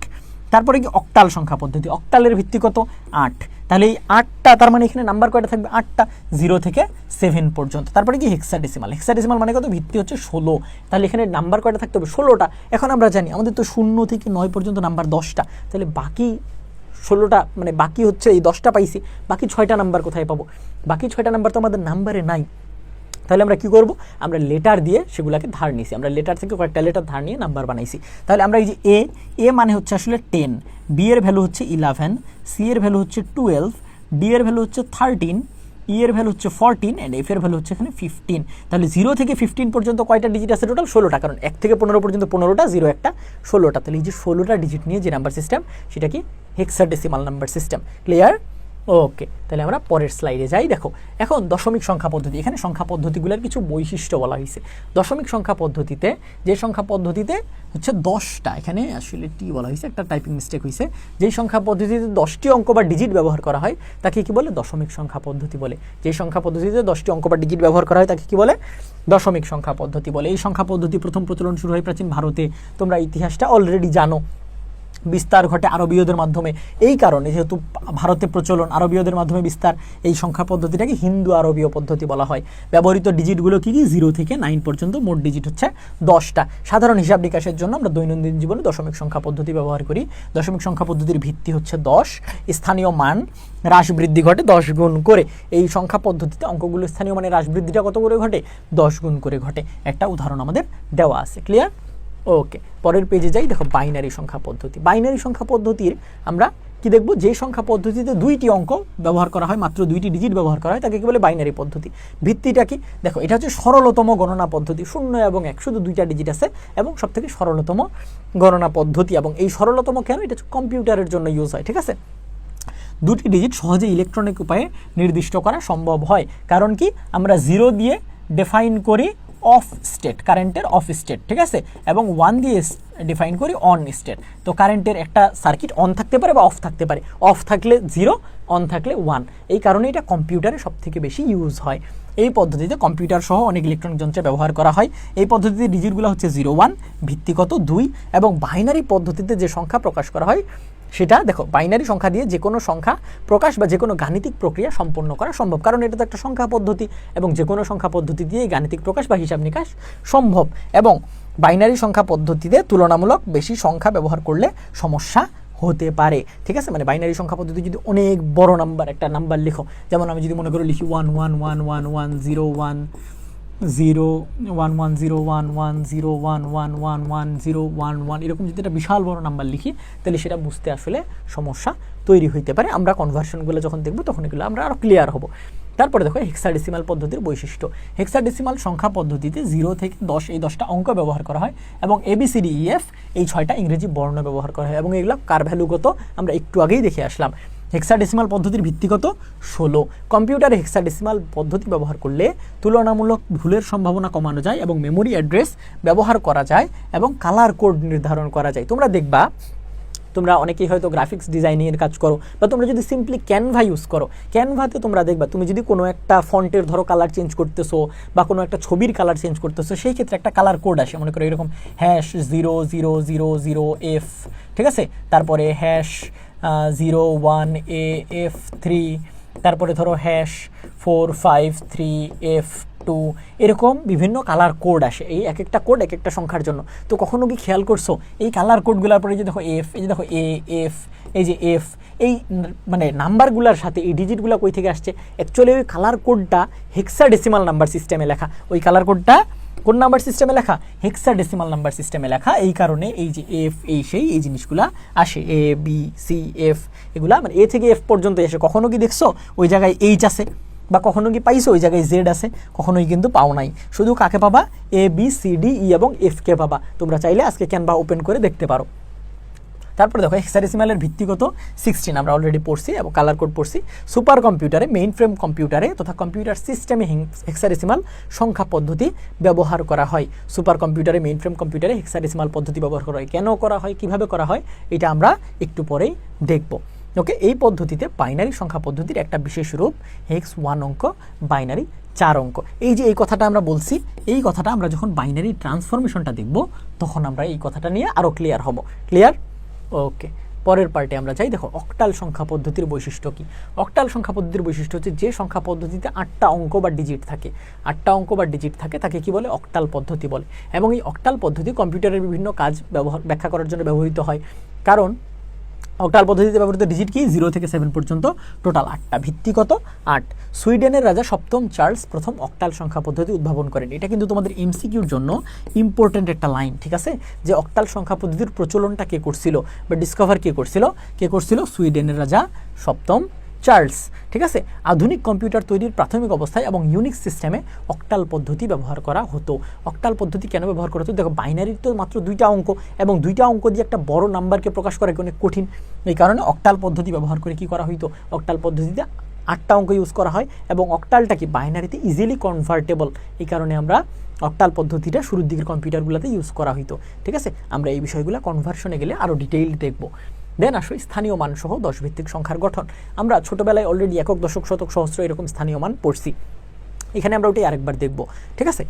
তারপরে কি অক্টাল সংখ্যা পদ্ধতি। অক্টালের ভিত্তি কত? 8। তাহলে এই 8টা, তার মানে এখানে নাম্বার কয়টা থাকবে? 8টা, 0 থেকে 7 পর্যন্ত। তারপরে কি? হেক্সাডেসিমাল। হেক্সাডেসিমাল মানে কত? ভিত্তি হচ্ছে 16। তাহলে এখানে নাম্বার কয়টা থাকতে হবে? 16টা। এখন আমরা জানি আমাদের তো 0 থেকে 9 পর্যন্ত নাম্বার 10টা। তাহলে বাকি 16টা মানে বাকি হচ্ছে এই 10টা পাইছি, বাকি 6টা নাম্বার কোথায় পাবো? বাকি 6টা নাম্বার তো আমাদের নাম্বারে নাই। তাহলে আমরা কি করব? আমরা লেটার দিয়ে সেগুলোকে ধার নিয়েছি। আমরা লেটার থেকে কয়েকটা লেটার ধার নিয়ে নাম্বার বানাইছি। তাহলে আমরা এই যে এ মানে হচ্ছে আসলে 10, বি এর ভ্যালু হচ্ছে 11, সি এর ভ্যালু হচ্ছে 12, ডি এর ভ্যালু হচ্ছে 13, ই এর ভ্যালু হচ্ছে 14 এন্ড এফ এর ভ্যালু হচ্ছে এখানে 15। তাহলে 0 থেকে 15 পর্যন্ত কয়টা ডিজিট আছে টোটাল? 16টা। কারণ 1 থেকে 15 পর্যন্ত 15টা, 0 একটা, 16টা। তাহলে এই যে 16টা ডিজিট নিয়ে যে নাম্বার সিস্টেম, সেটা কি? Hexadecimal number system. ক্লিয়ার? ওকে, তাহলে আমরা পরের স্লাইডে যাই। দেখো এখন দশমিক সংখ্যা পদ্ধতি। এখানে সংখ্যা পদ্ধতিগুলোর কিছু বৈশিষ্ট্য বলা হয়েছে। দশমিক সংখ্যা পদ্ধতিতে যে সংখ্যা পদ্ধতিতে হচ্ছে 10টা, এখানে আসলে টি বলা হয়েছে, একটা টাইপিং মিস্টেক হয়েছে। যেই সংখ্যা পদ্ধতিতে 10টি অঙ্ক বা ডিজিট ব্যবহার করা হয় তাকে কি বলে? দশমিক সংখ্যা পদ্ধতি বলে। যেই সংখ্যা পদ্ধতিতে 10টি অঙ্ক বা ডিজিট ব্যবহার করা হয় তাকে কি বলে? দশমিক সংখ্যা পদ্ধতি বলে। এই সংখ্যা পদ্ধতি প্রথম প্রচলন শুরু হয় প্রাচীন ভারতে। তোমরা ইতিহাসটা অলরেডি জানো। বিস্তার ঘটে আরবীয়দের মাধ্যমে। এই কারণে যেহেতু ভারতে প্রচলন, আরবীয়দের মাধ্যমে বিস্তার, এই সংখ্যা পদ্ধতিটাকে হিন্দু আরবীয় পদ্ধতি বলা হয়। ব্যবহৃত ডিজিটগুলো কি কি? 0 থেকে 9 পর্যন্ত, মোট ডিজিট হচ্ছে 10টা। সাধারণ হিসাব নিকাশের জন্য আমরা দৈনন্দিন জীবনে দশমিক সংখ্যা পদ্ধতি ব্যবহার করি। দশমিক সংখ্যা পদ্ধতির ভিত্তি হচ্ছে 10। স্থানীয় মান হ্রাস বৃদ্ধি ঘটে 10 গুণ করে। এই সংখ্যা পদ্ধতিতে অঙ্কগুলো স্থানীয় মানে হ্রাস বৃদ্ধিটা কত করে ঘটে? 10 গুণ করে ঘটে। একটা উদাহরণ আমাদের দেওয়া আছে। ক্লিয়ার? ওকে, পরের পেজে যাই। দেখো বাইনারি সংখ্যা পদ্ধতি। বাইনারি সংখ্যা পদ্ধতির আমরা কি দেখব? যে সংখ্যা পদ্ধতিতে 2টি অঙ্ক ব্যবহার করা হয়, মাত্র 2টি ডিজিট ব্যবহার করা হয়, তাকে কি বলে? বাইনারি পদ্ধতি। ভিত্তিটা কি? দেখো এটা হচ্ছে সরলতম গণনা পদ্ধতি। 0 এবং 1, শুধু 2টা ডিজিট আছে এবং সবথেকে সরলতম গণনা পদ্ধতি। এবং এই সরলতম কেন? এটা হচ্ছে কম্পিউটারের জন্য ইউজ হয়। ঠিক আছে? 2টি ডিজিট সহজে ইলেকট্রনিক উপায়ে নির্দিষ্ট করা সম্ভব হয়। কারণ কি? আমরা 0 দিয়ে ডিফাইন করি অফ স্টেট, কারেন্টের অফ স্টেট। ঠিক আছে? এবং 1 দিয়ে ডিফাইন করি অন স্টেট। তো কারেন্টের একটা সার্কিট অন থাকতে পারে বা অফ থাকতে পারে। অফ থাকলে 0, অন থাকলে 1। এই কারণে এটা কম্পিউটারে সবথেকে বেশি ইউজ হয়। এই পদ্ধতিতে কম্পিউটার সহ অনেক ইলেকট্রনিক যন্ত্রে ব্যবহার করা হয়। এই পদ্ধতিতে ডিজিটগুলো হচ্ছে 0 1, ভিত্তিগত 2। এবং বাইনারি পদ্ধতিতে যে সংখ্যা প্রকাশ করা হয় সেটা দেখো, বাইনারি সংখ্যা দিয়ে যে কোনো সংখ্যা প্রকাশ বা যে কোনো গাণিতিক প্রক্রিয়া সম্পন্ন করা সম্ভব। কারণ এটা তো একটা সংখ্যা পদ্ধতি এবং যে কোনো সংখ্যা পদ্ধতি দিয়ে গাণিতিক প্রকাশ বা হিসাব নিকাশ সম্ভব। এবং বাইনারি সংখ্যা পদ্ধতিতে তুলনামূলক বেশি সংখ্যা ব্যবহার করলে সমস্যা হতে পারে। ঠিক আছে? মানে বাইনারি সংখ্যা পদ্ধতি যদি অনেক বড় নাম্বার, একটা নাম্বার লিখো, যেমন আমি যদি মনে করো লিখি 1 1 1 1 1 0 1 0 1 1 0 1 1 0 1 1 1 1 0 1 1, এরকম যদি একটা বিশাল বড় নাম্বার লিখি তাহলে সেটা বুঝতে আসলে সমস্যা তৈরি হইতে পারে। আমরা কনভার্সনগুলো যখন দেখব তখন এগুলো আমরা আরও ক্লিয়ার হব। তারপরে দেখো হেক্সাডেসিমাল পদ্ধতির বৈশিষ্ট্য। হেক্সাডেসিমাল সংখ্যা পদ্ধতিতে 0 থেকে 10 এই 10টা অঙ্ক ব্যবহার করা হয় এবং ABCDEF এই 6টা ইংরেজি বর্ণ ব্যবহার করা হয়। এবং এগুলো কার ভ্যালুগত আমরা একটু আগেই দেখে আসলাম। হেক্সাডেসিমাল পদ্ধতির ভিত্তিগত 16। কম্পিউটারে হেক্সাডেসিমাল পদ্ধতি ব্যবহার করলে তুলনামূলক ভুলের সম্ভাবনা কমানো যায় এবং মেমোরি অ্যাড্রেস ব্যবহার করা যায় এবং কালার কোড নির্ধারণ করা যায়। তোমরা দেখবা তোমরা অনেকেই হয়তো গ্রাফিক্স ডিজাইনিংয়ের কাজ করো, বা তোমরা যদি সিম্পলি ক্যানভা ইউজ করো, ক্যানভাতে তোমরা দেখবা তুমি যদি কোনো একটা ফন্টের ধরো কালার চেঞ্জ করতেছো বা কোনো একটা ছবির কালার চেঞ্জ করতেছো, সেই ক্ষেত্রে একটা কালার কোড আসে, মনে করো এরকম #0000F, ঠিক আছে, তারপরে #01AF3, তারপরে ধরো #453F2, এরকম বিভিন্ন কালার কোড আসে। এই এক একটা কোড এক একটা সংখ্যার জন্য। তো কখনো কি খেয়াল করছো এই কালার কোডগুলোর পরে যে দেখো এফ, এই যে দেখো এফ, এই যে এফ, এই মানে নাম্বারগুলোর সাথে এই ডিজিটগুলো কই থেকে আসছে? অ্যাকচুয়ালি ওই কালার কোডটা হেক্সাডেসিমাল নাম্বার সিস্টেমে লেখা। ওই কালার কোডটা কোন নাম্বার সিস্টেমে লেখা? হেক্সাডেসিমাল নাম্বার সিস্টেমে লেখা। এই কারণে এই যে এফ, এই জিনিসগুলা আসে, A B C F, এগুলা মানে এ থেকে এফ পর্যন্ত আসে। কখনো কি দেখছো ওই জায়গায় এইচ আছে, বা কখনো কি পাইছো ওই জায়গায় জেড আছে? কখনোই কিন্তু পাও নাই। শুধু কাকে পাবা? ABCDE এবং এফকে পাবা। তোমরা চাইলে আজকে ক্যানভা ওপেন করে দেখতে পারো। তারপরে দেখো হেক্সাডেসিমালের ভিত্তিগত 16 আমরা অলরেডি পড়ছি এবং কালার কোড পড়ছি। সুপার কম্পিউটারে, মেইন ফ্রেম কম্পিউটারে তথা কম্পিউটার সিস্টেমে হেক্সাডেসিমাল সংখ্যা পদ্ধতি ব্যবহার করা হয়। সুপার কম্পিউটারে, মেইন ফ্রেম কম্পিউটারে হেক্সাডেসিমাল পদ্ধতি ব্যবহার করা হয়। কেন করা হয়, কিভাবে করা হয়, এটা আমরা একটু পরেই দেখব। ওকে, এই পদ্ধতিতে বাইনারি সংখ্যা পদ্ধতির একটা বিশেষ রূপ হেক্স 1 অঙ্ক, বাইনারি 4 অঙ্ক। এই যে এই কথাটা আমরা বলছি, এই কথাটা আমরা যখন বাইনারি ট্রান্সফরমেশনটা দেখব তখন আমরা এই কথাটা নিয়ে আরও ক্লিয়ার হব। ক্লিয়ার? ওকে, পরের পার্টে আমরা যাই। দেখো অক্টাল সংখ্যা পদ্ধতির বৈশিষ্ট্য কি? অক্টাল সংখ্যা পদ্ধতির বৈশিষ্ট্য হচ্ছে যে সংখ্যা পদ্ধতিতে 8টা অঙ্ক বা ডিজিট থাকে, 8টা অঙ্ক বা ডিজিট থাকে তাকে কি বলে? অক্টাল পদ্ধতি বলে। এবং এই অক্টাল পদ্ধতি কম্পিউটারের বিভিন্ন কাজ ব্যাখ্যা করার জন্য ব্যবহৃত হয়। কারণ অক্টাল পদ্ধতিতে ব্যবহৃত ডিজিট কি? 0 থেকে 7 পর্যন্ত, টোটাল 8টা। ভিত্তিগত 8। সুইডেনের রাজা সপ্তম চার্লস প্রথম অক্টাল সংখ্যা পদ্ধতি উদ্ভাবন করেন। এটা কিন্তু তোমাদের এমসিকিউর জন্য ইম্পর্টেন্ট একটা লাইন, ঠিক আছে? যে অক্টাল সংখ্যা পদ্ধতির প্রচলনটা কে করছিল বা ডিসকভার কে করছিল? সুইডেনের রাজা সপ্তম চার্লস, ঠিক আছে? আধুনিক কম্পিউটার তৈরির প্রাথমিক অবস্থায় এবং ইউনিক্স সিস্টেমে অক্টাল পদ্ধতি ব্যবহার করা হতো। অক্টাল পদ্ধতি কেন ব্যবহার করা হতো? দেখো বাইনারির তো মাত্র 2টা অঙ্ক, এবং 2টা অঙ্ক দিয়ে একটা বড় নাম্বারকে প্রকাশ করা অনেক কঠিন। এই কারণে অক্টাল পদ্ধতি ব্যবহার করে কি করা হইতো? অক্টাল পদ্ধতিতে 8টা অঙ্ক ইউজ করা হয়, এবং অক্টালটা কি বাইনারিতে ইজিলি কনভার্টেবল। এই কারণে আমরা অক্টাল পদ্ধতিটা শুরুর দিকের কম্পিউটারগুলোতে ইউজ করা হইতো, ঠিক আছে? আমরা এই বিষয়গুলো কনভার্সনে গেলে আরও ডিটেইল দেখব। দেন আসো স্থানীয় মান সহ 10 ভিত্তিক সংখ্যার গঠন। আমরা ছোটবেলায় অলরেডি একক, দশক, শতক, সহস্র এরকম স্থানীয় মান পড়ছি। এখানে আমরা ওটাই আরেকবার দেখব, ঠিক আছে?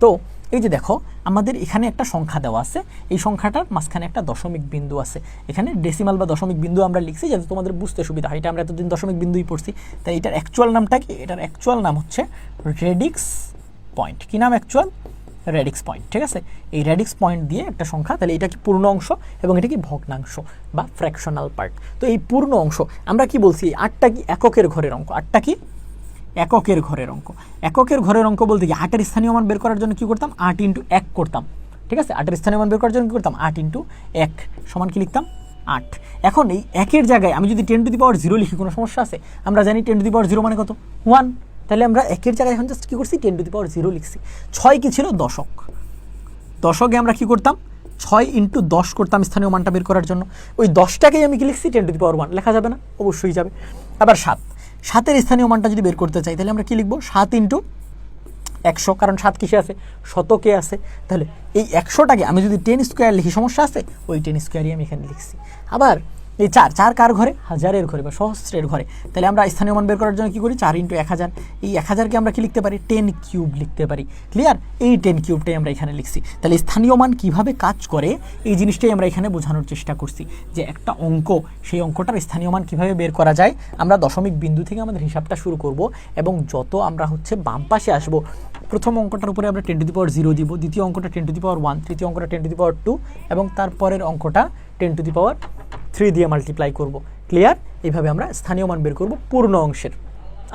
তো এই যে দেখো আমাদের এখানে একটা সংখ্যা দেওয়া আছে, এই সংখ্যাটার মাঝখানে একটা দশমিক বিন্দু আছে। এখানে ডেসিমাল বা দশমিক বিন্দু আমরা লিখছি যাতে তোমাদের বুঝতে সুবিধা হয়। এটা আমরা এতদিন দশমিক বিন্দুই পড়ছি, তাই এটার অ্যাকচুয়াল নামটা কি? এটার অ্যাকচুয়াল নাম হচ্ছে রেডিক্স পয়েন্ট। কি নাম অ্যাকচুয়াল? রেডিক্স পয়েন্ট, ঠিক আছে? এই রেডিক্স পয়েন্ট দিয়ে একটা সংখ্যা, তাহলে এটা কি পূর্ণ অংশ এবং এটা কি ভগ্নাংশ বা ফ্র্যাকশনাল পার্ট। তো এই পূর্ণ অংশ আমরা কি বলছি? 8টা কি এককের ঘরের অঙ্ক? 8টা কি এককের ঘরের অঙ্ক? এককের ঘরের অঙ্ক বলতে কি 8-এর স্থানীয় মান বের করার জন্য কি করতাম? 8 × 1 করতাম, ঠিক আছে? 8-এর স্থানীয় মান বের করার জন্য কি করতাম? 8 × 1 সমান কি লিখতাম? 8। এখন এই 1-এর জায়গায় আমি যদি 10⁻0 লিখি, কোনো সমস্যা আছে? আমরা জানি 10⁻0 মানে কত? 1। তাহলে আমরা 1-এর জায়গায় এখন জাস্ট কী করছি? 10⁻0 লিখছি। 6 কি ছিল? দশক। দশকে আমরা কি করতাম? 6 × 10 করতাম স্থানীয় মানটা বের করার জন্য। ওই 10টাকেই আমি কি লিখছি? 10⁻1 লেখা যাবে না? অবশ্যই যাবে। আবার 7, 7-এর স্থানীয় মানটা যদি বের করতে চাই তাহলে আমরা কি লিখবো? 7 × 100, কারণ 7 কিসে আছে? শতকে আছে। তাহলে এই 100টাকে আমি যদি 10 স্কোয়ার লিখি, সমস্যা আছে? ওই 10 স্কোয়ারই আমি এখানে লিখছি। আবার এই 4 কার ঘরে? হাজারের ঘরে বা সহস্রের ঘরে। তাহলে আমরা স্থানীয় মান বের করার জন্য কি করি? 4 × 1000। এই 1000কে আমরা কি লিখতে পারি? 10 কিউব লিখতে পারি। ক্লিয়ার? এই 10 কিউবটাই আমরা এখানে লিখছি। তাহলে স্থানীয় মান কিভাবে কাজ করে এই জিনিসটাই আমরা এখানে বোঝানোর চেষ্টা করছি, যে একটা অঙ্ক, সেই অঙ্কটার স্থানীয় মান কিভাবে বের করা যায়। আমরা দশমিক বিন্দু থেকে আমাদের হিসাবটা শুরু করব, এবং যত আমরা বাম পাশে আসবো, প্রথম অঙ্কটার উপরে আমরা 10⁻0 দিব, দ্বিতীয় অঙ্কটা 10⁻1, তৃতীয় অঙ্কটা 10⁻2, এবং তারপরের অঙ্কটা 10⁻3 দিয়ে মাল্টিপ্লাই করব। ক্লিয়ার? এইভাবে আমরা স্থানীয় মান বের করব পূর্ণ অংশের।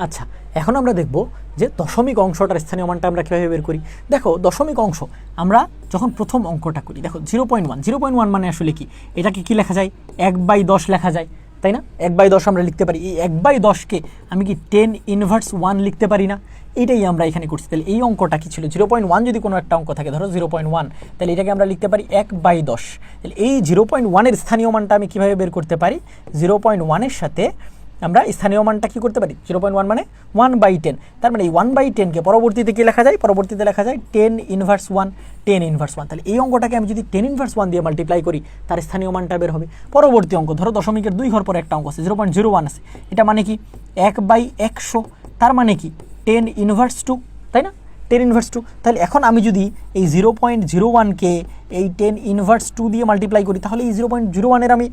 আচ্ছা, এখন আমরা দেখব যে দশমিক অংশটার স্থানীয় মানটা আমরা কীভাবে বের করি। দেখো দশমিক অংশ আমরা যখন প্রথম অঙ্কটা করি, দেখো 0.1 মানে আসলে কি? এটাকে কি লেখা যায়? 1/10 লেখা যায়, তাই না? 1/10 আমরা লিখতে পারি। এই 1/10কে আমি কি 10⁻1 লিখতে পারি না? এটাই আমরা এখানে করছি। তাহলে এই অঙ্কটা কি ছিল? 0.1 যদি কোনো একটা অঙ্ক থাকে, ধরো 0.1, তাহলে এটাকে আমরা লিখতে পারি 1/10। তাহলে এই 0.1-এর স্থানীয় মানটা আমি কীভাবে বের করতে পারি? 0.1-এর সাথে আমরা স্থানীয় মানটা কি করতে পারি 0.1 মানে 1/10, তার মানে এই 1/10কে পরবর্তীতে কি লেখা যায়, পরবর্তীতে লেখা যায় 10 ইনভার্স 1, 10 ইনভার্স 1। তাহলে এই অঙ্কটাকে আমি যদি 10 ইনভার্স 1 দিয়ে মাল্টিপ্লাই করি তার স্থানীয় মানটা বের হবে। পরবর্তী অঙ্ক ধরো দশমিকের 2 ঘর পরে একটা অঙ্ক আছে 0.01 আছে, এটা মানে কি 1/100, তার মানে কি 10 ইনভার্স 2, তাই না, 10 ইনভার্স 2। তাহলে এখন আমি যদি এই 0.01কে এই 10 ইনভার্স 2 দিয়ে মাল্টিপ্লাই করি তাহলে এই 0.01 আমি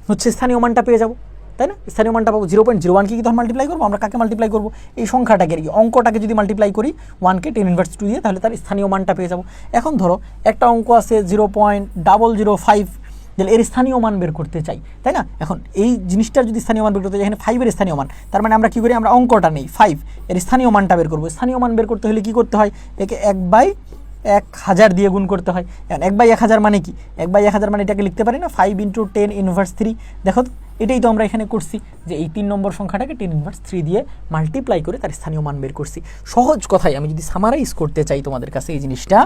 হচ্ছে স্থানীয় মানটা পেয়ে যাব, তাই না, স্থানীয় মানটা পাবো। 0.01কে কি তখন মাল্টিপ্লাই করবো, আমরা কাকে মাল্টিপ্লাই করবো, এই সংখ্যাটাকে আর কি অঙ্কটাকে যদি মাল্টিপ্লাই করি 1কে 10 ইনভার্স 2 দিয়ে তাহলে তার স্থানীয় মানটা পেয়ে যাব। এখন ধরো একটা অঙ্ক আছে 0.005, তাহলে এর স্থানীয় মান বের করতে চাই, তাই না। এখন এই জিনিসটার যদি স্থানীয় মান বের করতে চাই, এখানে 5-এর স্থানীয় মান, তার মানে আমরা কী করি, আমরা অঙ্কটা নেই 5 এর স্থানীয় মানটা বের করবো। স্থানীয় মান বের করতে হলে কী করতে হয়, একে 1/1000 দিয়ে গুণ করতে হয়। 1/1000 মানে কি, 1/1000 মানে এটাকে লিখতে পারি না 5 × 10 ইনভার্স 3। দেখো তো এটাই তো আমরা এখানে করছি, যে এই 3 নম্বর সংখ্যাটাকে 10 ইনভার্স 3 দিয়ে মাল্টিপ্লাই করে তার স্থানীয় মান বের করছি। সহজ কথায় আমি যদি সামারাইজ করতে চাই তোমাদের কাছে এই জিনিসটা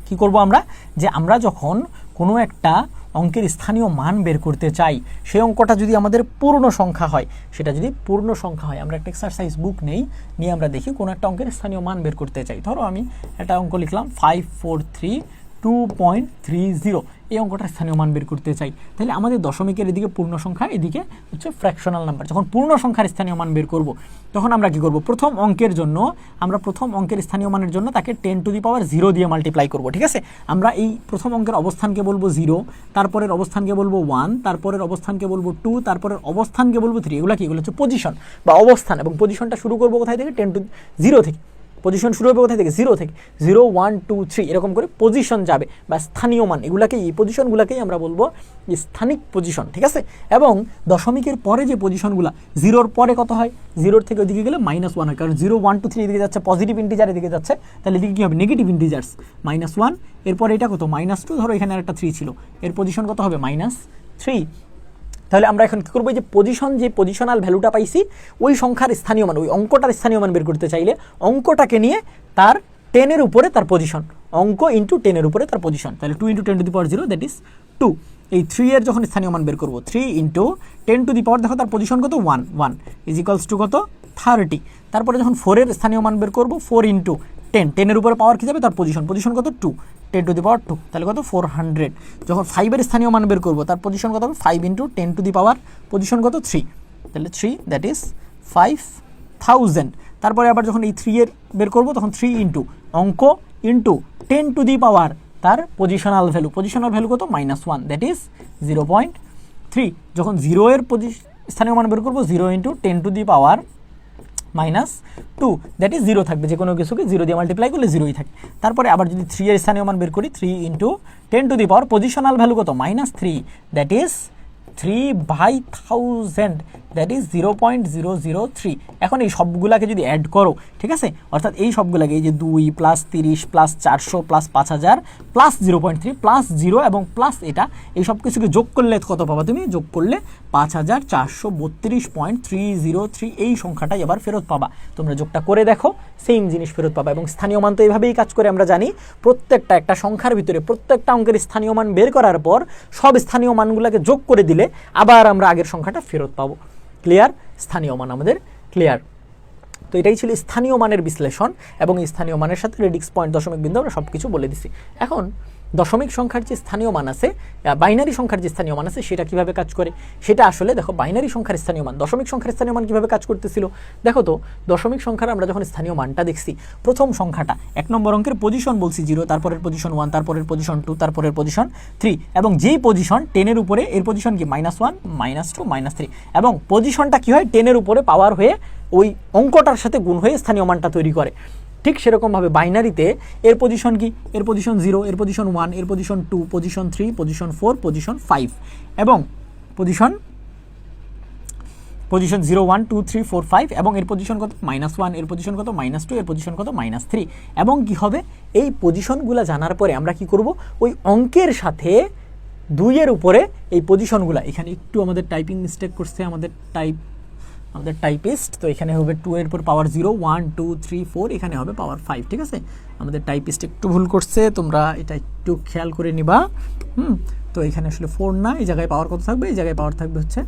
কি করব আমরা, যে আমরা যখন কোনো একটা অঙ্কের স্থানীয় মান বের করতে চাই, সেই অঙ্কটা যদি আমাদের পূর্ণ সংখ্যা হয়, সেটা যদি পূর্ণ সংখ্যা হয়, আমরা একটা এক্সারসাইজ বুক নিয়ে আমরা দেখি কোনো একটা অঙ্কের স্থানীয় মান বের করতে চাই। ধরো আমি একটা অঙ্ক লিখলাম 543.2.30, এই অঙ্কটার স্থানীয় মান বের করতে চাই। তাহলে আমাদের দশমিকের এদিকে পূর্ণ সংখ্যা, এদিকে হচ্ছে ফ্র্যাকশনাল নাম্বার। যখন পূর্ণ সংখ্যার স্থানীয় মান বের করব তখন আমরা কি করব, প্রথম অঙ্কের জন্য আমরা প্রথম অঙ্কের স্থানীয় মানের জন্য তাকে 10⁻0 দিয়ে মাল্টিপ্লাই করব, ঠিক আছে। আমরা এই প্রথম অঙ্কের অবস্থানকে বলবো 0, তারপরের অবস্থানকে বলবো 1, তারপরের অবস্থানকে বলবো 2, তারপরের অবস্থানকে বলবো 3। এগুলো কি, এগুলো হচ্ছে পজিশন বা অবস্থান, এবং পজিশনটা শুরু করবো কোথায় থেকে, 10⁻0 থেকে। পজিশন শুরু হবে কোথায় থেকে, 0 থেকে, 0 1 2 3 এরকম করে পজিশন যাবে বা স্থানীয় মান, এগুলাকেই এই পজিশনগুলোকেই আমরা বলবো স্থানিক পজিশন, ঠিক আছে। এবং দশমিকের পরে যে পজিশনগুলো, 0-র পরে কত হয়, 0-র থেকে ওইদিকে গেলে -1 হয়, কারণ 0 1 2 3 এদিকে যাচ্ছে, পজিটিভ ইন্টিজার এদিকে যাচ্ছে, তাহলে এদিকে কী হবে, নেগেটিভ ইন্টিজার্স, -1, এরপরে এটা কত -2, ধরো এখানে আর একটা 3 ছিল, এর পজিশন কত হবে -3। তাহলে আমরা এখন কী করবো, যে পজিশন, যে পজিশনাল ভ্যালুটা পাইছি ওই সংখ্যার স্থানীয় মান, ওই অঙ্কটার স্থানীয় মান বের করতে চাইলে অঙ্কটাকে নিয়ে তার 10-এর উপরে তার পজিশন, অঙ্ক ইন্টু 10-এর উপরে তার পজিশন, তাহলে 2 × 10⁻0 দ্যাট ইজ 2। এই 3-এর যখন স্থানীয় মান বের করবো 3 × 10⁻, দেখো তার পজিশন কত 1 ইজ ইকুয়ালস টু কত 30। তারপরে যখন 4-এর স্থানীয় মান বের করবো 4 × 10-এর উপরে পাওয়ার কী যাবে, তার পজিশন কত 2, 10⁻2, তাহলে কত 400। যখন 5-এর স্থানীয় মান বের করবো তার পজিশন কত হবে 5 × 10⁻, পজিশন কত 3, তাহলে 3 দ্যাট ইজ 5000। তারপরে আবার যখন এই 3-এর বের করবো তখন 3 × অঙ্ক ইন্টু 10⁻, তার পজিশনাল ভ্যালু কত -1 দ্যাট ইজ 0.3। যখন 0-এর স্থানীয় মান বের করবো 0 × 10⁻, -2 দ্যাট ইজ 0 থাকবে, যে কোনো কিছুকে 0 দিয়ে মাল্টিপ্লাই করলে 0ই থাকে। তারপরে আবার যদি 3-এর স্থানীয় মান বের করি 3 × 10⁻, পজিশনাল ভ্যালু কত -3 দ্যাট ইজ 3/1000 দ্যাট ইজ 0.003। এখন এই সবগুলাকে যদি অ্যাড করো, ঠিক আছে, অর্থাৎ এই সবগুলাকে, এই যে 2 + 30 + 400 + 5000 + 0.3 + 0 এবং প্লাস এটা, এই সব কিছুকে যোগ করলে কত পাবা তুমি, যোগ করলে 5432.303, এই সংখ্যাটাই এবার ফেরত পাবা। তোমরা যোগটা করে দেখো, সেম জিনিস ফেরত পাবা। এবং স্থানীয় মান তো এইভাবেই কাজ করে, আমরা জানি প্রত্যেকটা একটা সংখ্যার ভিতরে প্রত্যেকটা অঙ্কের স্থানীয় মান বের করার পর সব স্থানীয় মানগুলোকে যোগ করে দিলে আবার আমরা আগের সংখ্যাটা ফেরত পাবো। ক্লিয়ার, স্থানীয় মান আমাদের ক্লিয়ার। তো এটাই ছিল স্থানীয় মানের বিশ্লেষণ, এবং এই স্থানীয় মানের সাথে রেডিক্স পয়েন্ট, দশমিক বিন্দু আমরা সব কিছু বলে দিছি। এখন দশমিক সংখ্যার যে স্থানীয় মান আছে, বাইনারি সংখ্যার যে স্থানীয় মান আছে, সেটা কিভাবে কাজ করে সেটা আসলে দেখো। বাইনারি সংখ্যার স্থানীয় মান, দশমিক সংখ্যার স্থানীয় মান কিভাবে কাজ করতেছিল দেখো তো। দশমিক সংখ্যার আমরা যখন স্থানীয় মানটা দেখছি, প্রথম সংখ্যাটা 1 নম্বর অঙ্কের পজিশন বলছি 0, তারপরের পজিশন 1, তারপরের পজিশন 2, তারপরের পজিশন 3, এবং যেই পজিশন 10-এর উপরে, এর পজিশন কি -1 -2 -3, এবং পজিশনটা কি হয় 10-এর উপরে পাওয়ার হয়ে ওই অঙ্কটার সাথে গুণ হয়ে স্থানীয় মানটা তৈরি করে। ঠিক সেরকমভাবে বাইনারিতে এর পজিশন কি, এর পজিশন 0, এর পজিশন 1, এর পজিশন 2, পজিশন 3, পজিশন 4, পজিশন 5, এবং পজিশন 0 1 2 3 4 5, এবং এর পজিশন কত -1, এর পজিশন কত -2, এর পজিশন কত -3। এবং কি হবে, এই পজিশনগুলো জানার পরে আমরা কি করব, ওই অঙ্কের সাথে 2-এর উপরে এই পজিশনগুলো, এখানে একটু আমাদের টাইপিং মিস্টেক করছে আমাদের টাইপিস্ট, তো এখানে হবে 2-এর উপর পাওয়ার 0 1 2 3 4, এখানে হবে পাওয়ার 5, ঠিক আছে। আমাদের টাইপিস্ট একটু ভুল করছে, তোমরা এটা একটু খেয়াল করে নিবা। তো এখানে আসলে 4 না, এই জায়গায় পাওয়ার কত থাকবে, এই জায়গায় পাওয়ার থাকবে হচ্ছে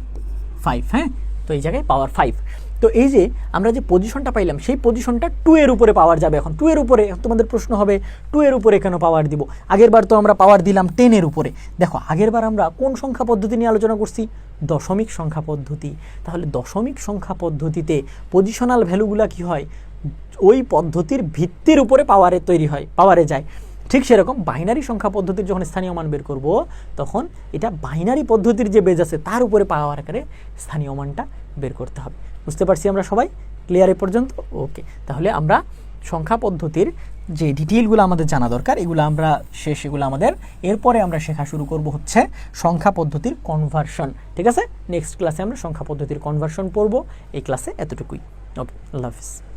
5, হ্যাঁ। তো তো এই জায়গায় পাওয়ার 5। তো এই যে আমরা যে পজিশনটা পাইলাম সেই পজিশনটা 2 এর উপরে পাওয়ার যাবে। এখন 2 এর উপরে তোমাদের প্রশ্ন হবে 2 এর উপরে কেন পাওয়ার দিব? আগের বার তো আমরা পাওয়ার দিলাম 10 এর উপরে। দেখো আগের বার আমরা কোন সংখ্যা পদ্ধতি নিয়ে আলোচনা করছি? দশমিক সংখ্যা পদ্ধতি। তাহলে দশমিক সংখ্যা পদ্ধতিতে পজিশনাল ভ্যালুগুলা কি হয়? ওই পদ্ধতির ভিত্তির উপরে পাওয়ারে তৈরি হয়, পাওয়ারে যায়। ঠিক সেরকম বাইনারি সংখ্যা পদ্ধতির যখন স্থানীয় মান বের করব তখন এটা বাইনারি পদ্ধতির যে বেজ আছে তার উপরে পাওয়ার আকারে স্থানীয় মানটা বের করতে হবে। বুঝতে পারছি আমরা সবাই? ক্লিয়ার এ পর্যন্ত? ওকে, তাহলে আমরা সংখ্যা পদ্ধতির যে ডিটেইলগুলো আমাদের জানা দরকার এগুলো আমরা এগুলো আমাদের এরপরে আমরা শেখা শুরু করব হচ্ছে সংখ্যা পদ্ধতির কনভার্সন। ঠিক আছে, নেক্সট ক্লাসে আমরা সংখ্যা পদ্ধতির কনভার্সন পড়ব। এই ক্লাসে এতটুকুই। ওকে, আল্লাহ হাফিজ।